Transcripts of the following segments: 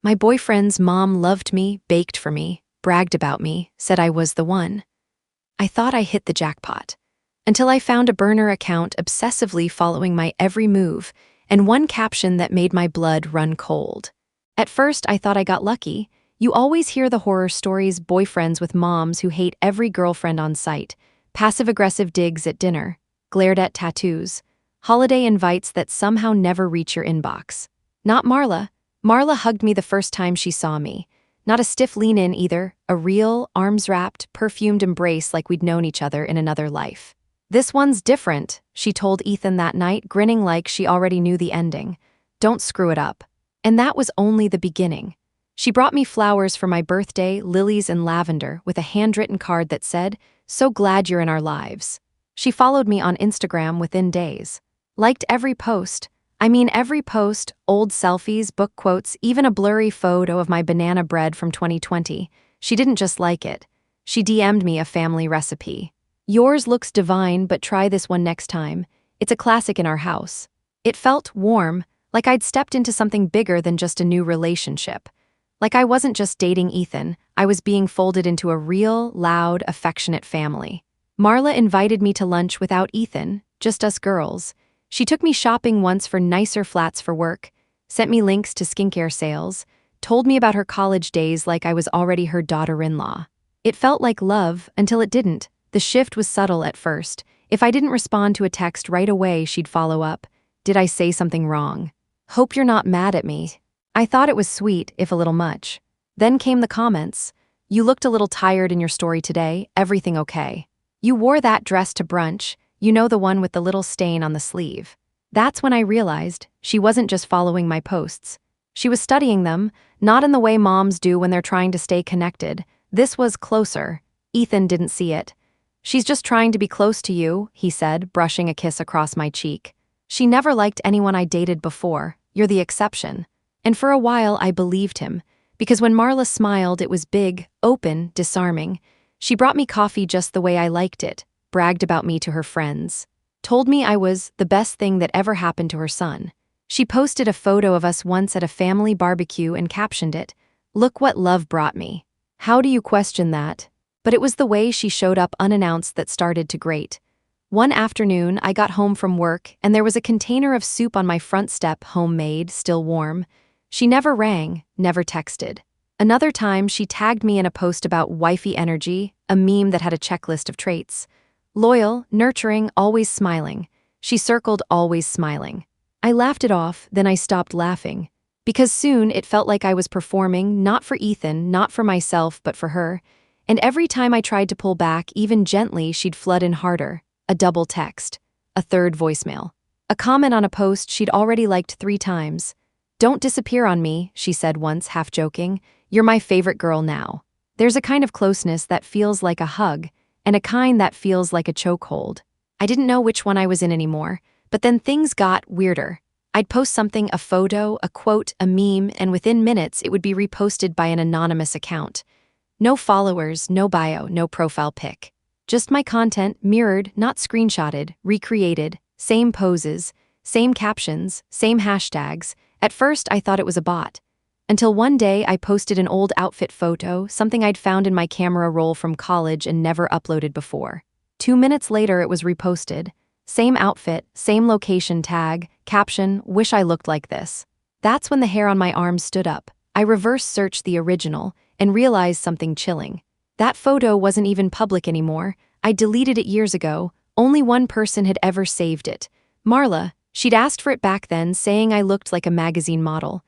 My boyfriend's mom loved me, baked for me, bragged about me, said I was the one. I thought I hit the jackpot. Until I found a burner account obsessively following my every move, and one caption that made my blood run cold. At first, I thought I got lucky. You always hear the horror stories: boyfriends with moms who hate every girlfriend on sight, passive-aggressive digs at dinner, glared-at tattoos, holiday invites that somehow never reach your inbox. Not Marla. Marla hugged me the first time she saw me. Not a stiff lean-in either, a real, arms-wrapped, perfumed embrace like we'd known each other in another life. "This one's different," she told Ethan that night, grinning like she already knew the ending. "Don't screw it up." And that was only the beginning. She brought me flowers for my birthday, lilies and lavender, with a handwritten card that said, "So glad you're in our lives." She followed me on Instagram within days. Liked every post. I mean every post, old selfies, book quotes, even a blurry photo of my banana bread from 2020. She didn't just like it. She DM'd me a family recipe. "Yours looks divine, but try this one next time. It's a classic in our house." It felt warm, like I'd stepped into something bigger than just a new relationship. Like I wasn't just dating Ethan, I was being folded into a real, loud, affectionate family. Marla invited me to lunch without Ethan, just us girls. She took me shopping once for nicer flats for work, sent me links to skincare sales, told me about her college days like I was already her daughter-in-law. It felt like love until it didn't. The shift was subtle at first. If I didn't respond to a text right away, she'd follow up. "Did I say something wrong? Hope you're not mad at me." I thought it was sweet, if a little much. Then came the comments. "You looked a little tired in your story today. Everything okay? You wore that dress to brunch. You know, the one with the little stain on the sleeve." That's when I realized she wasn't just following my posts. She was studying them, not in the way moms do when they're trying to stay connected. This was closer. Ethan didn't see it. "She's just trying to be close to you," he said, brushing a kiss across my cheek. "She never liked anyone I dated before. You're the exception." And for a while I believed him, because when Marla smiled, it was big, open, disarming. She brought me coffee just the way I liked it, bragged about me to her friends, told me I was the best thing that ever happened to her son. She posted a photo of us once at a family barbecue and captioned it, "Look what love brought me." How do you question that? But it was the way she showed up unannounced that started to grate. One afternoon, I got home from work, and there was a container of soup on my front step, homemade, still warm. She never rang, never texted. Another time, she tagged me in a post about wifey energy, a meme that had a checklist of traits. Loyal, nurturing, always smiling. She circled always smiling. I laughed it off, then I stopped laughing. Because soon it felt like I was performing, not for Ethan, not for myself, but for her. And every time I tried to pull back, even gently, she'd flood in harder. A double text. A third voicemail. A comment on a post she'd already liked 3 times. "Don't disappear on me," she said once, half joking. "You're my favorite girl now." There's a kind of closeness that feels like a hug, and a kind that feels like a chokehold. I didn't know which one I was in anymore, but then things got weirder. I'd post something, a photo, a quote, a meme, and within minutes it would be reposted by an anonymous account. No followers, no bio, no profile pic. Just my content, mirrored, not screenshotted, recreated, same poses, same captions, same hashtags. At first, I thought it was a bot. Until one day, I posted an old outfit photo, something I'd found in my camera roll from college and never uploaded before. 2 minutes later, it was reposted. Same outfit, same location tag, caption, "Wish I looked like this." That's when the hair on my arms stood up. I reverse searched the original and realized something chilling. That photo wasn't even public anymore. I deleted it years ago. Only one person had ever saved it. Marla. She'd asked for it back then, saying I looked like a magazine model.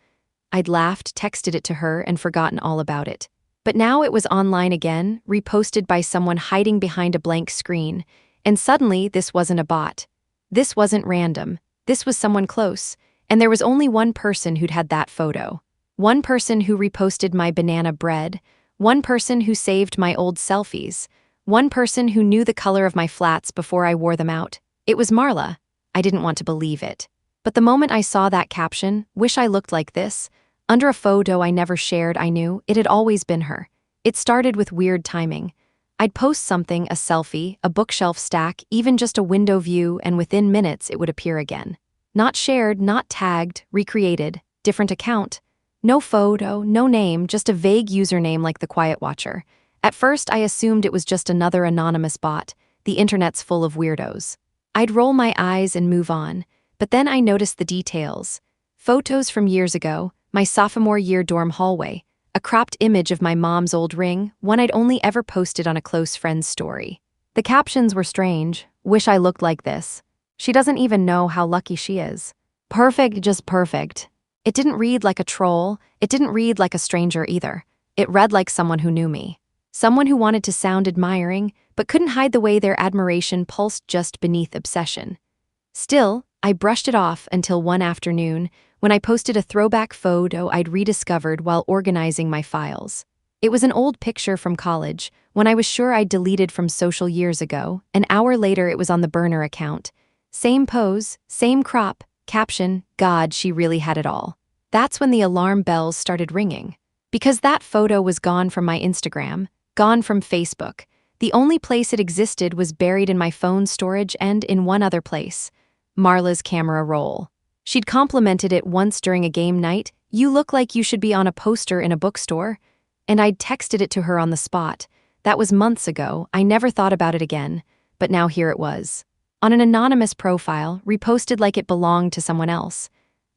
I'd laughed, texted it to her, and forgotten all about it. But now it was online again, reposted by someone hiding behind a blank screen. And suddenly, this wasn't a bot. This wasn't random. This was someone close. And there was only one person who'd had that photo. One person who reposted my banana bread. One person who saved my old selfies. One person who knew the color of my flats before I wore them out. It was Marla. I didn't want to believe it. But the moment I saw that caption, "Wish I looked like this," under a photo I never shared, I knew it had always been her. It started with weird timing. I'd post something, a selfie, a bookshelf stack, even just a window view, and within minutes it would appear again. Not shared, not tagged, recreated, different account. No photo, no name, just a vague username like the Quiet Watcher. At first, I assumed it was just another anonymous bot. The internet's full of weirdos. I'd roll my eyes and move on, but then I noticed the details. Photos from years ago, my sophomore year dorm hallway, a cropped image of my mom's old ring, one I'd only ever posted on a close friend's story. The captions were strange. Wish I looked like this. She doesn't even know how lucky she is. Perfect, just perfect. It didn't read like a troll. It didn't read like a stranger either. It read like someone who knew me. Someone who wanted to sound admiring, but couldn't hide the way their admiration pulsed just beneath obsession. Still, I brushed it off until one afternoon when I posted a throwback photo I'd rediscovered while organizing my files. It was an old picture from college, one I was sure I'd deleted from social years ago. An hour later, it was on the burner account. Same pose, same crop, caption, God, she really had it all. That's when the alarm bells started ringing. Because that photo was gone from my Instagram, gone from Facebook. The only place it existed was buried in my phone storage and in one other place, Marla's camera roll. She'd complimented it once during a game night. You look like you should be on a poster in a bookstore. And I'd texted it to her on the spot. That was months ago. I never thought about it again, but now here it was. On an anonymous profile, reposted like it belonged to someone else.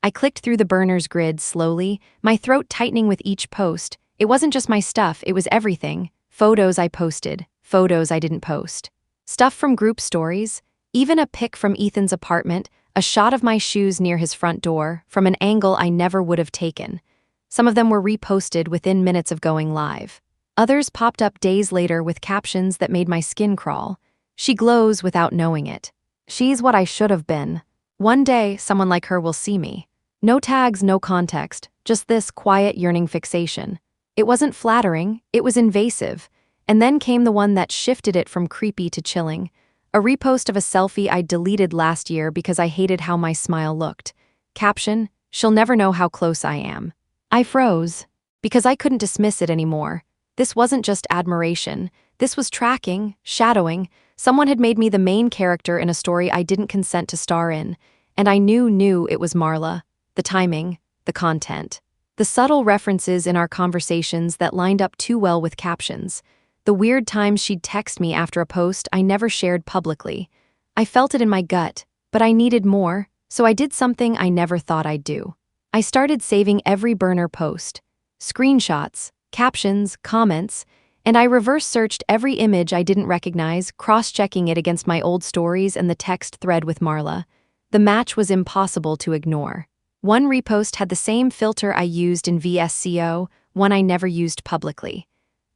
I clicked through the burner's grid slowly, my throat tightening with each post. It wasn't just my stuff, it was everything. Photos I posted, photos I didn't post. Stuff from group stories, even a pic from Ethan's apartment, a shot of my shoes near his front door, from an angle I never would have taken. Some of them were reposted within minutes of going live. Others popped up days later with captions that made my skin crawl. She glows without knowing it. She's what I should have been. One day, someone like her will see me. No tags, no context, just this quiet, yearning fixation. It wasn't flattering, it was invasive. And then came the one that shifted it from creepy to chilling. A repost of a selfie I deleted last year because I hated how my smile looked. Caption, she'll never know how close I am. I froze, because I couldn't dismiss it anymore. This wasn't just admiration. This was tracking, shadowing. Someone had made me the main character in a story I didn't consent to star in. And I knew it was Marla. The timing, the content. The subtle references in our conversations that lined up too well with captions. The weird times she'd text me after a post I never shared publicly. I felt it in my gut, but I needed more, so I did something I never thought I'd do. I started saving every burner post, screenshots, captions, comments, and I reverse-searched every image I didn't recognize, cross-checking it against my old stories and the text thread with Marla. The match was impossible to ignore. One repost had the same filter I used in VSCO, one I never used publicly.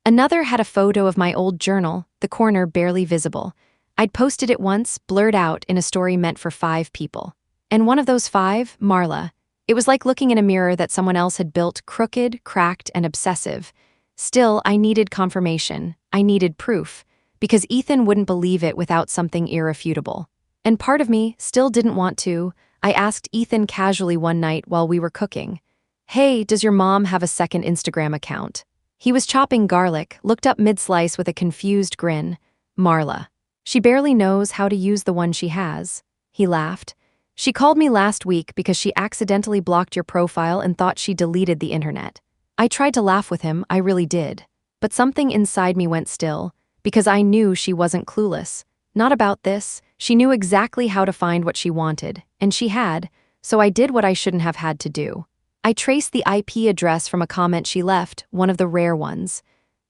Another had a photo of my old journal, the corner barely visible. I'd posted it once, blurred out, in a story meant for 5 people. And one of those 5, Marla. It was like looking in a mirror that someone else had built, crooked, cracked, and obsessive. Still, I needed confirmation. I needed proof. Because Ethan wouldn't believe it without something irrefutable. And part of me still didn't want to. I asked Ethan casually one night while we were cooking, "Hey, does your mom have a second Instagram account?" He was chopping garlic, looked up mid-slice with a confused grin. Marla. She barely knows how to use the one she has. He laughed. She called me last week because she accidentally blocked your profile and thought she deleted the internet. I tried to laugh with him, I really did. But something inside me went still, because I knew she wasn't clueless. Not about this. She knew exactly how to find what she wanted, and she had, so I did what I shouldn't have had to do. I traced the IP address from a comment she left, one of the rare ones.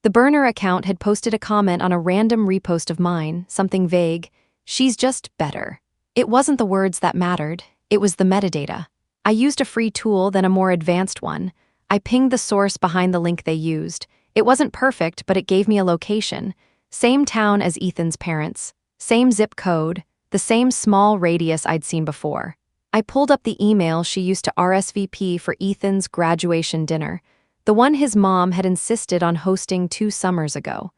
The burner account had posted a comment on a random repost of mine, something vague. She's just better. It wasn't the words that mattered, it was the metadata. I used a free tool, then a more advanced one. I pinged the source behind the link they used. It wasn't perfect, but it gave me a location. Same town as Ethan's parents. Same zip code, the same small radius I'd seen before. I pulled up the email she used to RSVP for Ethan's graduation dinner, the one his mom had insisted on hosting 2 summers ago.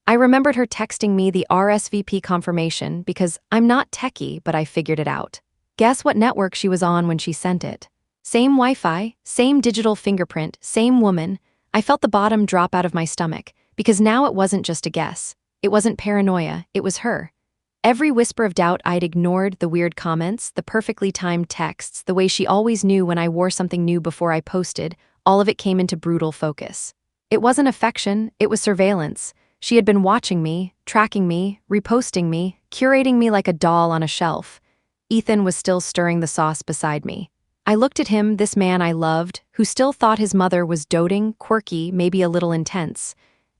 I remembered her texting me the RSVP confirmation because I'm not techie, but I figured it out. Guess what network she was on when she sent it? Same Wi-Fi, same digital fingerprint, same woman. I felt the bottom drop out of my stomach, because now it wasn't just a guess. It wasn't paranoia, it was her. Every whisper of doubt I'd ignored, the weird comments, the perfectly timed texts, the way she always knew when I wore something new before I posted, all of it came into brutal focus. It wasn't affection, it was surveillance. She had been watching me, tracking me, reposting me, curating me like a doll on a shelf. Ethan was still stirring the sauce beside me. I looked at him, this man I loved, who still thought his mother was doting, quirky, maybe a little intense.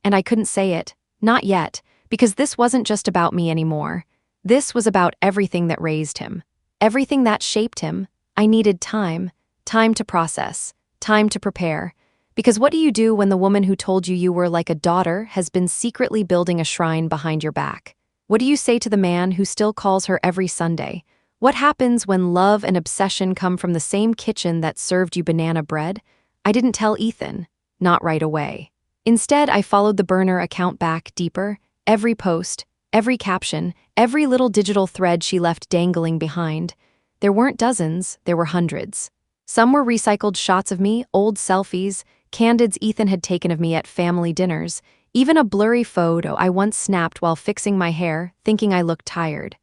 And I couldn't say it, not yet, because this wasn't just about me anymore. This was about everything that raised him, everything that shaped him. I needed time to process, time to prepare. Because what do you do when the woman who told you you were like a daughter has been secretly building a shrine behind your back? What do you say to the man who still calls her every Sunday? What happens when love and obsession come from the same kitchen that served you banana bread? I didn't tell Ethan, not right away. Instead, I followed the burner account back deeper, every post, every caption, every little digital thread she left dangling behind. There weren't dozens, there were hundreds. Some were recycled shots of me, old selfies, candids Ethan had taken of me at family dinners, even a blurry photo I once snapped while fixing my hair, thinking I looked tired.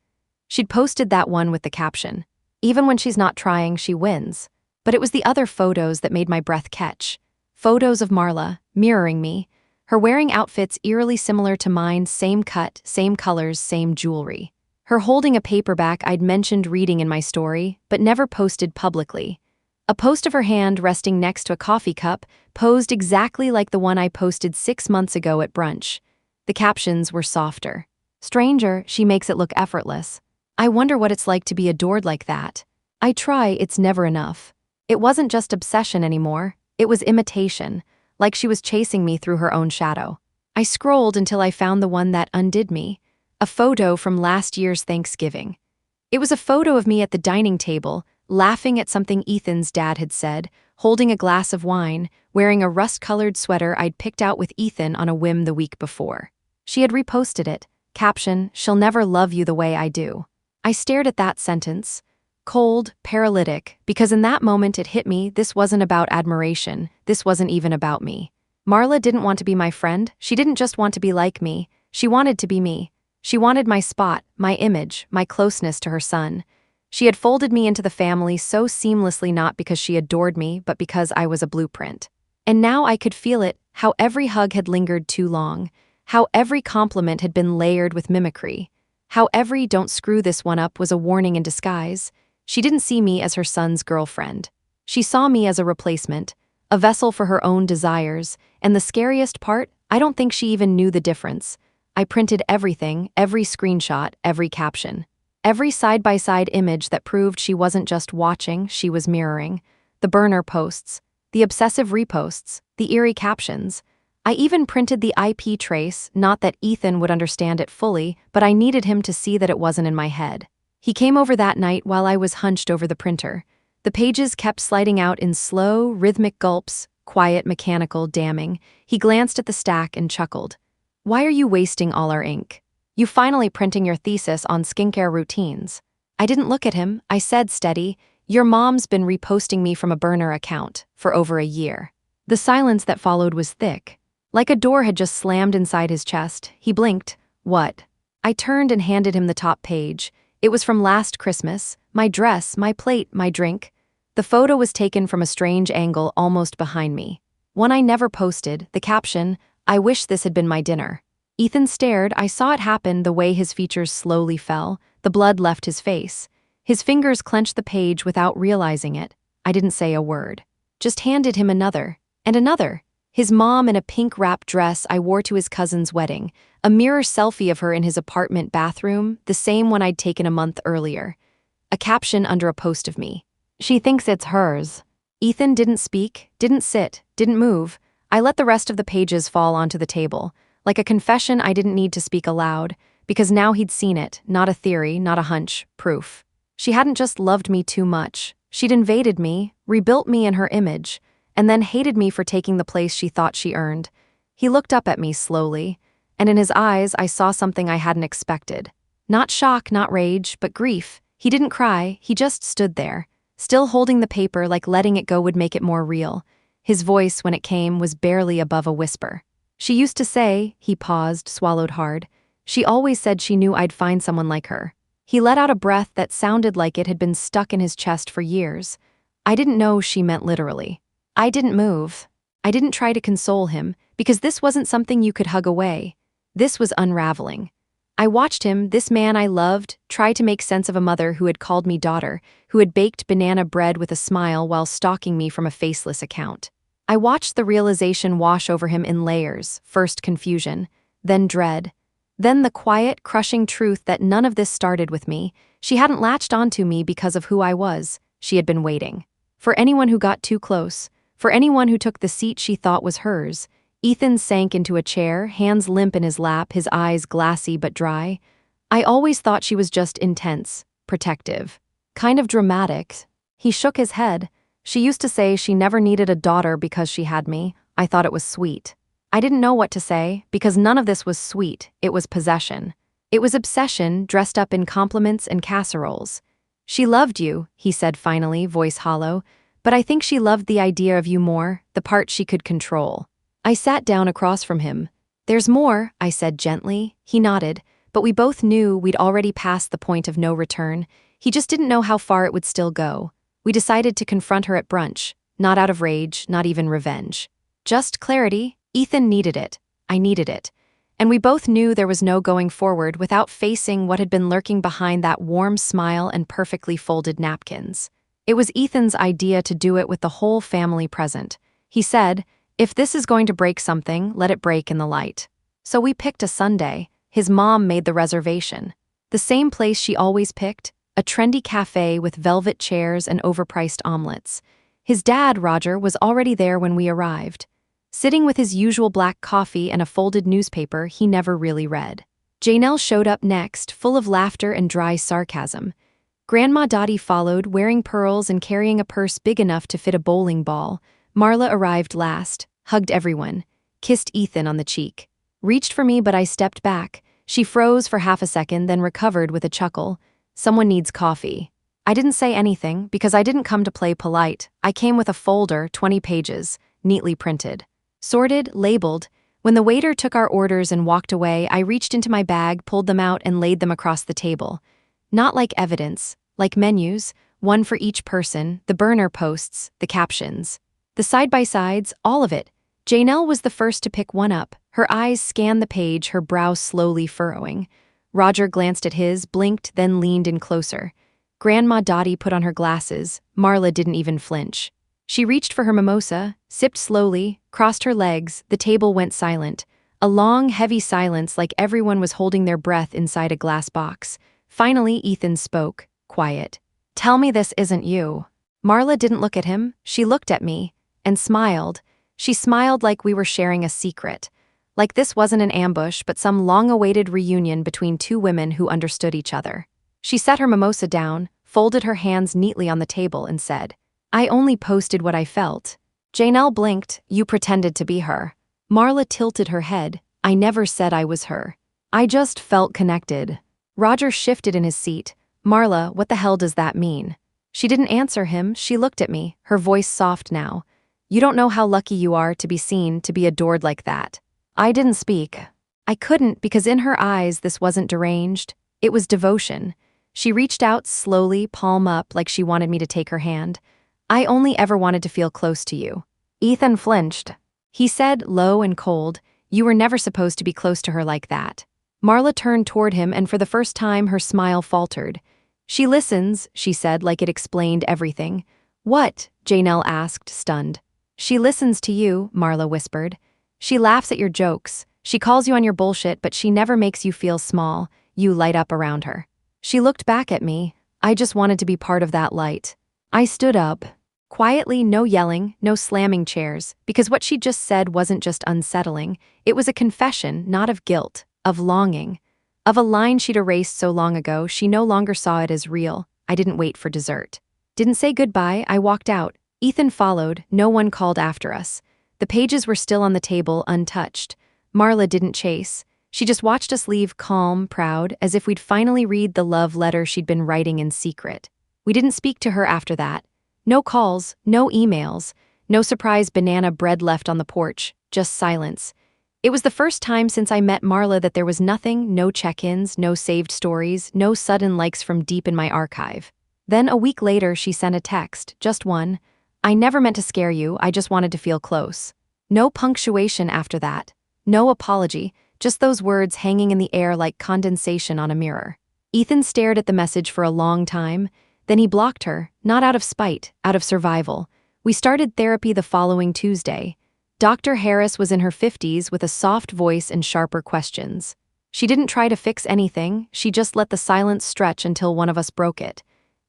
She'd posted that one with the caption, "Even when she's not trying, she wins." But it was the other photos that made my breath catch. Photos of Marla, mirroring me, her wearing outfits eerily similar to mine, same cut, same colors, same jewelry. Her holding a paperback I'd mentioned reading in my story, but never posted publicly. A post of her hand resting next to a coffee cup, posed exactly like the one I posted 6 months ago at brunch. The captions were softer. "Stranger, she makes it look effortless. I wonder what it's like to be adored like that. I try, it's never enough." It wasn't just obsession anymore, it was imitation, like she was chasing me through her own shadow. I scrolled until I found the one that undid me, a photo from last year's Thanksgiving. It was a photo of me at the dining table, laughing at something Ethan's dad had said, holding a glass of wine, wearing a rust-colored sweater I'd picked out with Ethan on a whim the week before. She had reposted it, caption, "She'll never love you the way I do." I stared at that sentence, cold, paralytic, because in that moment it hit me, this wasn't about admiration, this wasn't even about me. Marla didn't want to be my friend, she didn't just want to be like me, she wanted to be me. She wanted my spot, my image, my closeness to her son. She had folded me into the family so seamlessly, not because she adored me, but because I was a blueprint. And now I could feel it, how every hug had lingered too long, how every compliment had been layered with mimicry, how every "don't screw this one up" was a warning in disguise. She didn't see me as her son's girlfriend. She saw me as a replacement, a vessel for her own desires, and the scariest part, I don't think she even knew the difference. I printed everything, every screenshot, every caption. Every side-by-side image that proved she wasn't just watching, she was mirroring. The burner posts, the obsessive reposts, the eerie captions. I even printed the IP trace, not that Ethan would understand it fully, but I needed him to see that it wasn't in my head. He came over that night while I was hunched over the printer. The pages kept sliding out in slow, rhythmic gulps, quiet, mechanical damming. He glanced at the stack and chuckled. "Why are you wasting all our ink? You finally printing your thesis on skincare routines." I didn't look at him, I said steady, "Your mom's been reposting me from a burner account for over a year." The silence that followed was thick. Like a door had just slammed inside his chest. He blinked. "What?" I turned and handed him the top page. It was from last Christmas, my dress, my plate, my drink. The photo was taken from a strange angle almost behind me. One I never posted, the caption, "I wish this had been my dinner." Ethan stared, I saw it happen, the way his features slowly fell, the blood left his face. His fingers clenched the page without realizing it. I didn't say a word. Just handed him another, and another. His mom in a pink wrap dress I wore to his cousin's wedding, a mirror selfie of her in his apartment bathroom, the same one I'd taken a month earlier. A caption under a post of me. "She thinks it's hers." Ethan didn't speak, didn't sit, didn't move. I let the rest of the pages fall onto the table, like a confession I didn't need to speak aloud, because now he'd seen it, not a theory, not a hunch, proof. She hadn't just loved me too much. She'd invaded me, rebuilt me in her image, and then hated me for taking the place she thought she earned. He looked up at me slowly, and in his eyes I saw something I hadn't expected. Not shock, not rage, but grief. He didn't cry, he just stood there, still holding the paper like letting it go would make it more real. His voice, when it came, was barely above a whisper. "She used to say," he paused, swallowed hard, "she always said she knew I'd find someone like her." He let out a breath that sounded like it had been stuck in his chest for years. I didn't know she meant literally. I didn't move. I didn't try to console him, because this wasn't something you could hug away. This was unraveling. I watched him, this man I loved, try to make sense of a mother who had called me daughter, who had baked banana bread with a smile while stalking me from a faceless account. I watched the realization wash over him in layers, first confusion, then dread, then the quiet, crushing truth that none of this started with me. She hadn't latched onto me because of who I was. She had been waiting. For anyone who got too close, for anyone who took the seat she thought was hers. Ethan sank into a chair, hands limp in his lap, his eyes glassy but dry. I always thought she was just intense, protective, kind of dramatic. He shook his head. She used to say she never needed a daughter because she had me. I thought it was sweet. I didn't know what to say, because none of this was sweet. It was possession. It was obsession dressed up in compliments and casseroles. She loved you, he said finally, voice hollow, but I think she loved the idea of you more, the part she could control. I sat down across from him. There's more, I said gently. He nodded, but we both knew we'd already passed the point of no return. He just didn't know how far it would still go. We decided to confront her at brunch, not out of rage, not even revenge. Just clarity. Ethan needed it. I needed it. And we both knew there was no going forward without facing what had been lurking behind that warm smile and perfectly folded napkins. It was Ethan's idea to do it with the whole family present. He said, "If this is going to break something, let it break in the light." So we picked a Sunday. His mom made the reservation. The same place she always picked, a trendy cafe with velvet chairs and overpriced omelets. His dad, Roger, was already there when we arrived, sitting with his usual black coffee and a folded newspaper he never really read. Janelle showed up next, full of laughter and dry sarcasm. Grandma Dottie followed, wearing pearls and carrying a purse big enough to fit a bowling ball. Marla arrived last, hugged everyone, kissed Ethan on the cheek. Reached for me, but I stepped back. She froze for half a second, then recovered with a chuckle. "Someone needs coffee." I didn't say anything, because I didn't come to play polite. I came with a folder, 20 pages, neatly printed. Sorted, labeled. When the waiter took our orders and walked away, I reached into my bag, pulled them out, and laid them across the table. Not like evidence, like menus, one for each person, the burner posts, the captions. The side-by-sides, all of it. Janelle was the first to pick one up. Her eyes scanned the page, her brow slowly furrowing. Roger glanced at his, blinked, then leaned in closer. Grandma Dottie put on her glasses. Marla didn't even flinch. She reached for her mimosa, sipped slowly, crossed her legs. The table went silent. A long, heavy silence, like everyone was holding their breath inside a glass box. Finally, Ethan spoke, quiet. "Tell me this isn't you." Marla didn't look at him. She looked at me and smiled. She smiled like we were sharing a secret. Like this wasn't an ambush, but some long-awaited reunion between two women who understood each other. She set her mimosa down, folded her hands neatly on the table, and said, "I only posted what I felt." Janelle blinked. "You pretended to be her." Marla tilted her head. "I never said I was her. I just felt connected." Roger shifted in his seat. "Marla, what the hell does that mean?" She didn't answer him. She looked at me, her voice soft now. "You don't know how lucky you are to be seen, to be adored like that." I didn't speak. I couldn't, because in her eyes this wasn't deranged. It was devotion. She reached out slowly, palm up, like she wanted me to take her hand. "I only ever wanted to feel close to you." Ethan flinched. He said, low and cold, "You were never supposed to be close to her like that." Marla turned toward him, and for the first time her smile faltered. "She listens," she said, like it explained everything. "What?" Janelle asked, stunned. "She listens to you," Marla whispered. "She laughs at your jokes. She calls you on your bullshit, but she never makes you feel small." You light up around her. She looked back at me. I just wanted to be part of that light. I stood up. Quietly, no yelling, no slamming chairs, because what she just said wasn't just unsettling. It was a confession, not of guilt, of longing. Of a line she'd erased so long ago, she no longer saw it as real. I didn't wait for dessert. Didn't say goodbye, I walked out. Ethan followed, no one called after us. The pages were still on the table, untouched. Marla didn't chase. She just watched us leave, calm, proud, as if we'd finally read the love letter she'd been writing in secret. We didn't speak to her after that. No calls, no emails, no surprise banana bread left on the porch, just silence. It was the first time since I met Marla that there was nothing, no check-ins, no saved stories, no sudden likes from deep in my archive. Then a week later she sent a text, just one. I never meant to scare you, I just wanted to feel close. No punctuation after that. No apology, just those words hanging in the air like condensation on a mirror. Ethan stared at the message for a long time, then he blocked her, not out of spite, out of survival. We started therapy the following Tuesday. Dr. Harris was in her 50s with a soft voice and sharper questions. She didn't try to fix anything, she just let the silence stretch until one of us broke it.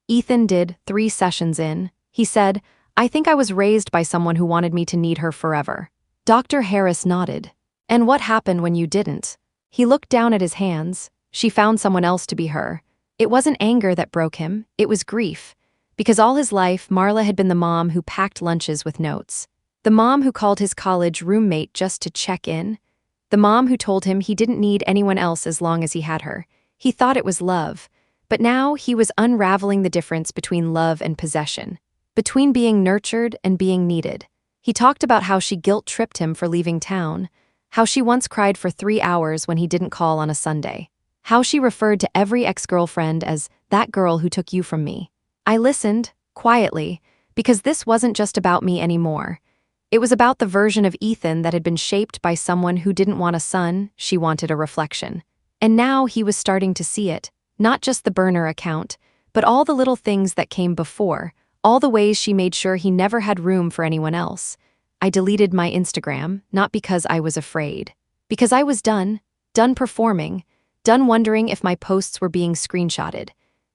Ethan did, 3 sessions in. He said, "I think I was raised by someone who wanted me to need her forever." Dr. Harris nodded. "And what happened when you didn't?" He looked down at his hands. She found someone else to be her. It wasn't anger that broke him, it was grief. Because all his life, Marla had been the mom who packed lunches with notes. The mom who called his college roommate just to check in. The mom who told him he didn't need anyone else as long as he had her. He thought it was love. But now he was unraveling the difference between love and possession. Between being nurtured and being needed. He talked about how she guilt-tripped him for leaving town. How she once cried for 3 hours when he didn't call on a Sunday. How she referred to every ex-girlfriend as that girl who took you from me. I listened, quietly, because this wasn't just about me anymore. It was about the version of Ethan that had been shaped by someone who didn't want a son, she wanted a reflection. And now he was starting to see it, not just the burner account, but all the little things that came before, all the ways she made sure he never had room for anyone else. I deleted my Instagram, not because I was afraid. Because I was done performing, done wondering if my posts were being screenshotted.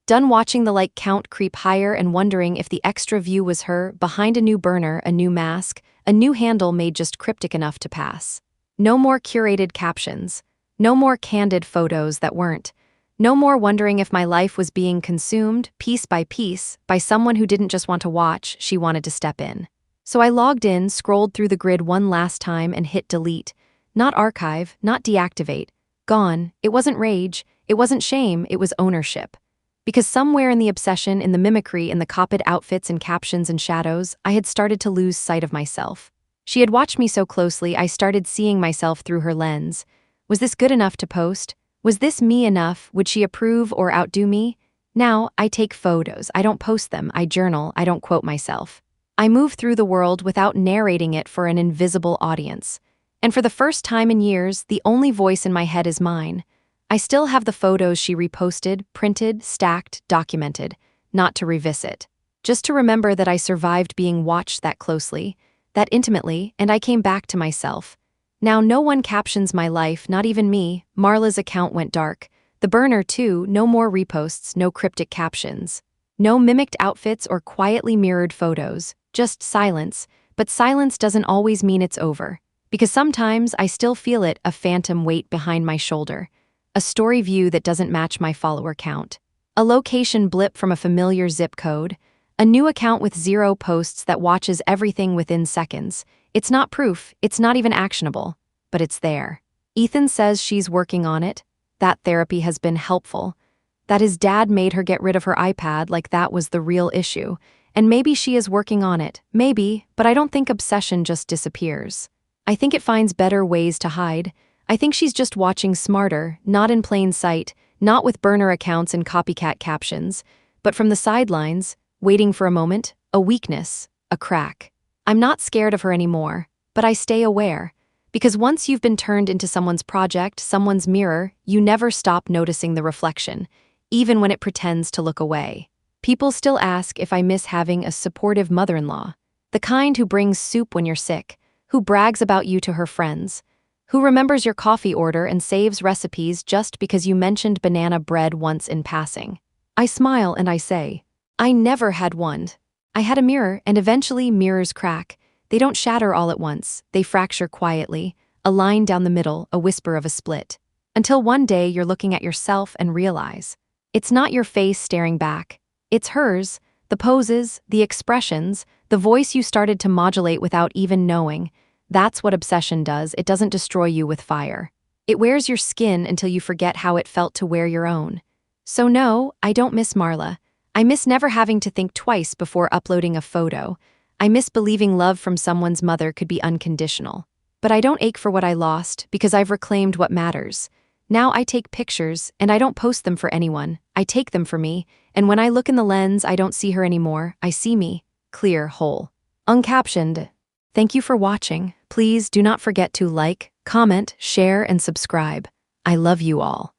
Done watching the like count creep higher and wondering if the extra view was her behind a new burner, a new mask, a new handle made just cryptic enough to pass. No more curated captions. No more candid photos that weren't. No more wondering if my life was being consumed, piece by someone who didn't just want to watch, she wanted to step in. So I logged in, scrolled through the grid one last time and hit delete. Not archive, not deactivate. Gone. It wasn't rage, it wasn't shame, it was ownership. Because somewhere in the obsession, in the mimicry, in the copied outfits and captions and shadows, I had started to lose sight of myself. She had watched me so closely, I started seeing myself through her lens. Was this good enough to post? Was this me enough? Would she approve or outdo me? Now, I take photos, I don't post them, I journal, I don't quote myself. I move through the world without narrating it for an invisible audience. And for the first time in years, the only voice in my head is mine. I still have the photos she reposted, printed, stacked, documented, not to revisit. Just to remember that I survived being watched that closely, that intimately, and I came back to myself. Now no one captions my life, not even me. Marla's account went dark. The burner too, no more reposts, no cryptic captions. No mimicked outfits or quietly mirrored photos, just silence, but silence doesn't always mean it's over. Because sometimes I still feel it, a phantom weight behind my shoulder. A story view that doesn't match my follower count. A location blip from a familiar zip code. A new account with 0 posts that watches everything within seconds. It's not proof, it's not even actionable, but it's there. Ethan says she's working on it. That therapy has been helpful. That his dad made her get rid of her iPad like that was the real issue. And maybe she is working on it, maybe, but I don't think obsession just disappears. I think it finds better ways to hide. I think she's just watching smarter, not in plain sight, not with burner accounts and copycat captions, but from the sidelines, waiting for a moment, a weakness, a crack. I'm not scared of her anymore, but I stay aware. Because once you've been turned into someone's project, someone's mirror, you never stop noticing the reflection, even when it pretends to look away. People still ask if I miss having a supportive mother-in-law, the kind who brings soup when you're sick, who brags about you to her friends, who remembers your coffee order and saves recipes just because you mentioned banana bread once in passing. I smile and I say, I never had one. I had a mirror, and eventually mirrors crack. They don't shatter all at once, they fracture quietly, a line down the middle, a whisper of a split. Until one day you're looking at yourself and realize, it's not your face staring back, it's hers, the poses, the expressions, the voice you started to modulate without even knowing. That's what obsession does, it doesn't destroy you with fire. It wears your skin until you forget how it felt to wear your own. So no, I don't miss Marla. I miss never having to think twice before uploading a photo. I miss believing love from someone's mother could be unconditional. But I don't ache for what I lost because I've reclaimed what matters. Now I take pictures, and I don't post them for anyone. I take them for me, and when I look in the lens, I don't see her anymore. I see me, clear, whole. Uncaptioned. Thank you for watching. Please do not forget to like, comment, share, and subscribe. I love you all.